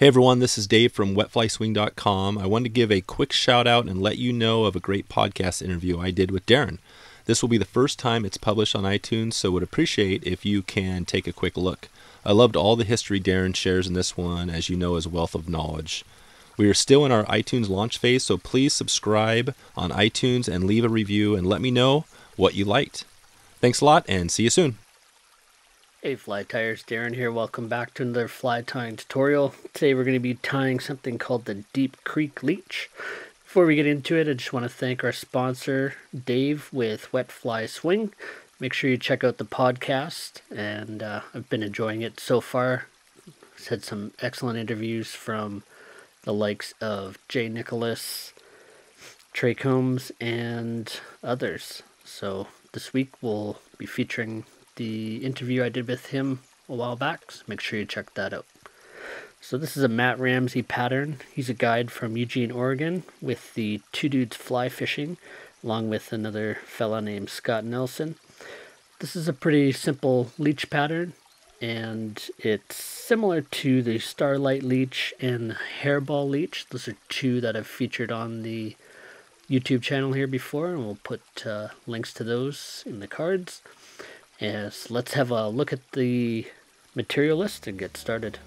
Hey everyone, this is Dave from wetflyswing.com. I wanted to give a quick shout out and let you know of a great podcast interview I did with Darren. This will be the first time it's published on iTunes, so would appreciate if you can take a quick look. I loved all the history Darren shares in this one, as you know, his wealth of knowledge. We are still in our iTunes launch phase, so please subscribe on iTunes and leave a review and let me know what you liked. Thanks a lot and see you soon. Hey Fly Tyers, Darren here. Welcome back to another fly tying tutorial. Today we're going to be tying something called the Deep Creek Leech. Before we get into it, I just want to thank our sponsor, Dave with Wet Fly Swing. Make sure you check out the podcast, and I've been enjoying it so far. I've had some excellent interviews from the likes of Jay Nicholas, Trey Combs, and others. So this week we'll be featuring the interview I did with him a while back, so make sure you check that out. So this is a Matt Ramsey pattern. He's a guide from Eugene, Oregon with the Two Dudes Flyfishing, along with another fella named Scott Nelson. This is a pretty simple leech pattern, and it's similar to the Starlite Leech and Hareball Leech. Those are two that I've featured on the YouTube channel here before, and we'll put links to those in the cards. Yes, let's have a look at the material list and get started.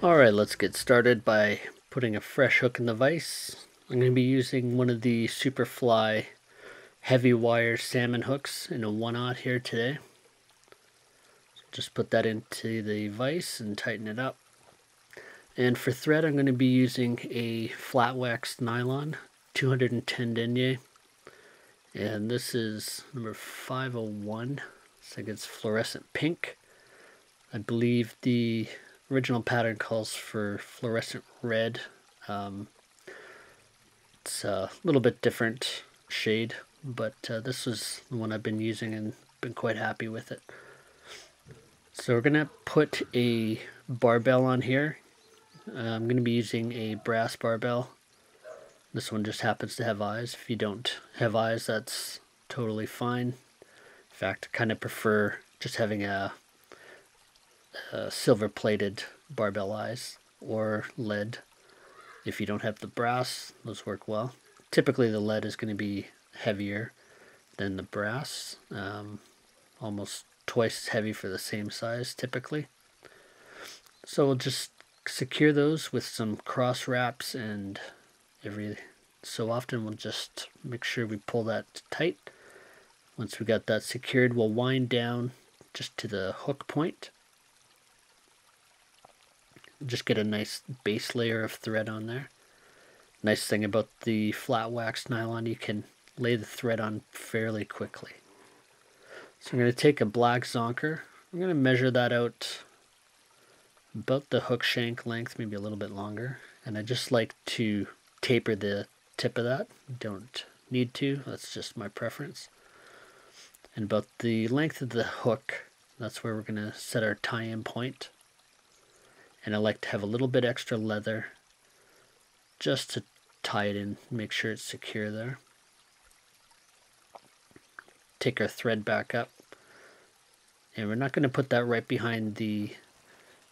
Alright, let's get started by putting a fresh hook in the vise. I'm going to be using one of the Superfly Heavy Wire Salmon hooks in a 1/0 here today. So just put that into the vise and tighten it up. And for thread, I'm going to be using a flat waxed nylon 210 denier, and this is number 501. I think it's fluorescent pink. I believe the original pattern calls for fluorescent red. It's a little bit different shade, but this is the one I've been using and been quite happy with it. So we're gonna put a barbell on here. I'm gonna be using a brass barbell. This one just happens to have eyes. If you don't have eyes, that's totally fine. In fact, I kind of prefer just having a silver plated barbell eyes, or lead. If you don't have the brass, those work well. Typically the lead is going to be heavier than the brass, almost twice as heavy for the same size typically. So we'll just secure those with some cross wraps, and every so often we'll just make sure we pull that tight. Once we got that secured, we'll wind down just to the hook point. Just get a nice base layer of thread on there. Nice thing about the flat waxed nylon, you can lay the thread on fairly quickly. So I'm going to take a black zonker. I'm going to measure that out about the hook shank length, maybe a little bit longer. And I just like to taper the tip of that. Don't need to, that's just my preference. And about the length of the hook, that's where we're going to set our tie-in point. And I like to have a little bit extra leather just to tie it in, make sure it's secure there. Take our thread back up, and we're not going to put that right behind the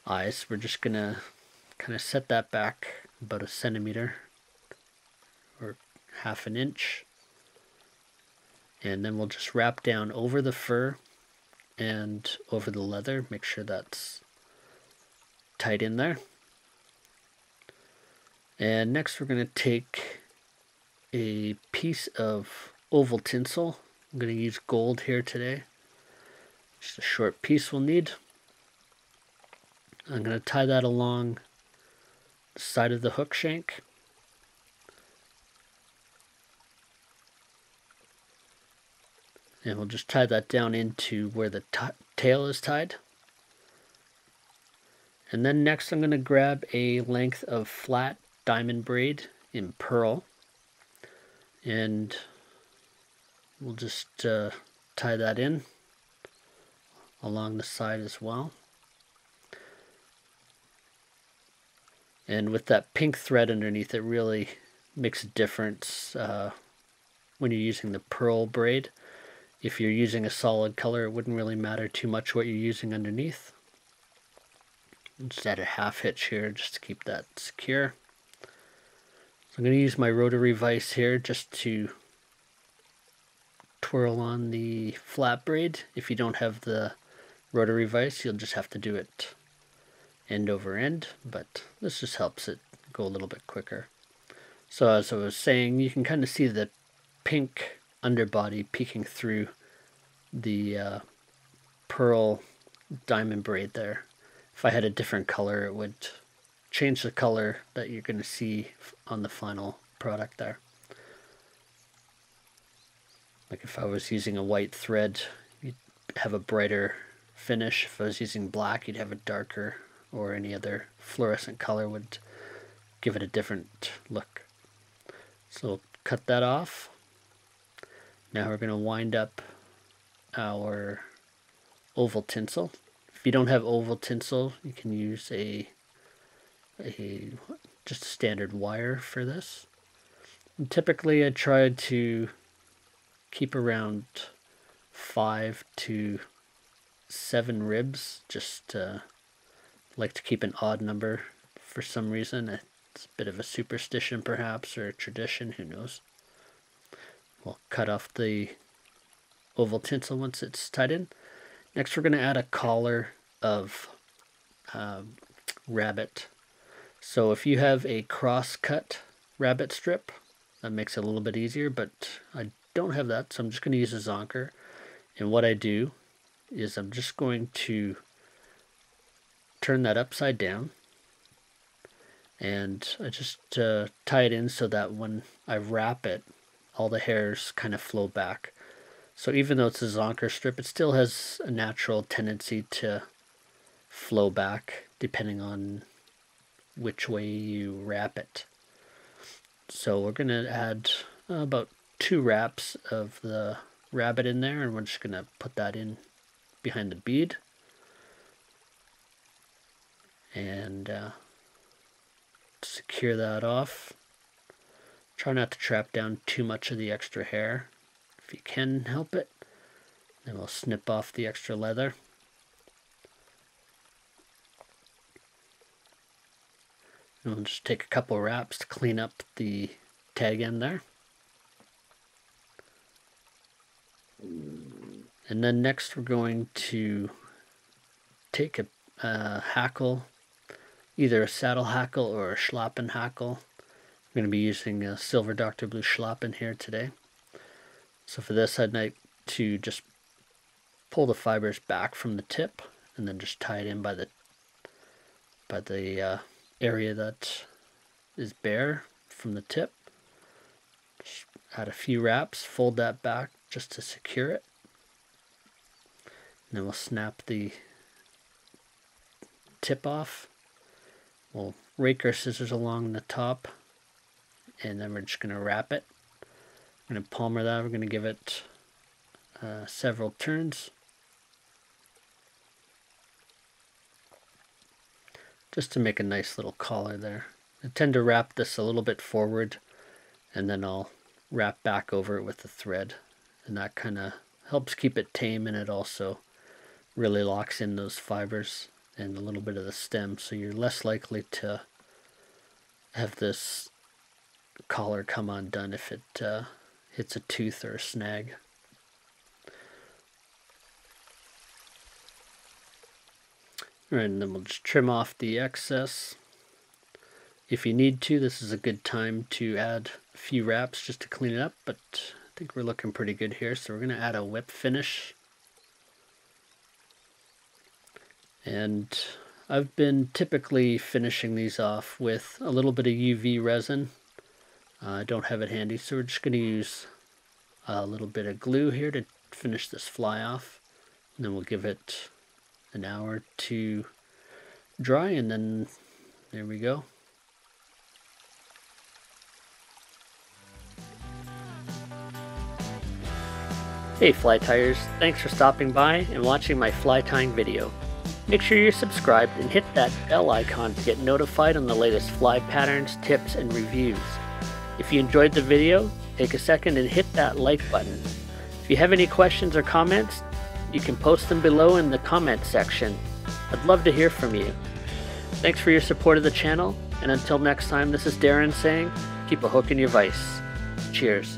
eyes. We're just going to kind of set that back about 1 centimeter or 1/2 inch, and then we'll just wrap down over the fur and over the leather. Make sure that's tight in there. And next we're going to take a piece of oval tinsel. I'm going to use gold here today. Just a short piece we'll need. I'm going to tie that along the side of the hook shank. And we'll just tie that down into where the tail is tied. And then next I'm going to grab a length of flat diamond braid in pearl, and we'll just tie tie that in along the side as well. And with that pink thread underneath, it really makes a difference when you're using the pearl braid. If you're using a solid color, it wouldn't really matter too much what you're using underneath. Just add a half hitch here just to keep that secure. So I'm going to use my rotary vise here just to twirl on the flat braid. If you don't have the rotary vise, you'll just have to do it end over end, but this just helps it go a little bit quicker. So as I was saying, you can kind of see the pink underbody peeking through the pearl diamond braid there. If I had a different color, it would change the color that you're going to see on the final product there. Like if I was using a white thread, you'd have a brighter finish. If I was using black, you'd have a darker, or any other fluorescent color would give it a different look. So cut that off. Now we're going to wind up our oval tinsel. If you don't have oval tinsel, you can use just a standard wire for this. And typically I try to keep around 5 to 7 ribs, just like to keep an odd number for some reason. It's a bit of a superstition perhaps, or a tradition, who knows. We'll cut off the oval tinsel once it's tied in. Next we're going to add a collar of rabbit. So if you have a cross-cut rabbit strip, that makes it a little bit easier, but I don't have that, so I'm just going to use a zonker. And what I do is I'm just going to turn that upside down, and I just tie it in so that when I wrap it, all the hairs kind of flow back. So even though it's a zonker strip, it still has a natural tendency to flow back depending on which way you wrap it. So we're going to add about 2 wraps of the rabbit in there, and we're just going to put that in behind the bead. And secure that off. Try not to trap down too much of the extra hair if you can help it. Then we'll snip off the extra leather. And we'll just take a couple wraps to clean up the tag end there. And then next we're going to take a hackle, either a saddle hackle or a schlappen hackle. I'm going to be using a Silver Dr. Blue schlappen here today. So for this I'd like to just pull the fibers back from the tip and then just tie it in by the area that is bare from the tip. Just add a few wraps, fold that back just to secure it. And then we'll snap the tip off. We'll rake our scissors along the top, and then we're just going to wrap it. We're going to palmer that. We're going to give it several turns, just to make a nice little collar there. I tend to wrap this a little bit forward, and then I'll wrap back over it with the thread, and that kind of helps keep it tame, and it also really locks in those fibers and a little bit of the stem, so you're less likely to have this collar come undone if it hits a tooth or a snag. Alright, and then we'll just trim off the excess. If you need to, this is a good time to add a few wraps just to clean it up, but I think we're looking pretty good here, so we're going to add a whip finish. And I've been typically finishing these off with a little bit of UV resin. I don't have it handy, so we're just going to use a little bit of glue here to finish this fly off. And then we'll give it an hour to dry, and then there we go. Hey fly tyers, thanks for stopping by and watching my fly tying video. Make sure you're subscribed and hit that bell icon to get notified on the latest fly patterns, tips, and reviews. If you enjoyed the video, take a second and hit that like button. If you have any questions or comments, you can post them below in the comment section. I'd love to hear from you. Thanks for your support of the channel, and until next time, this is Darren saying, keep a hook in your vise. Cheers.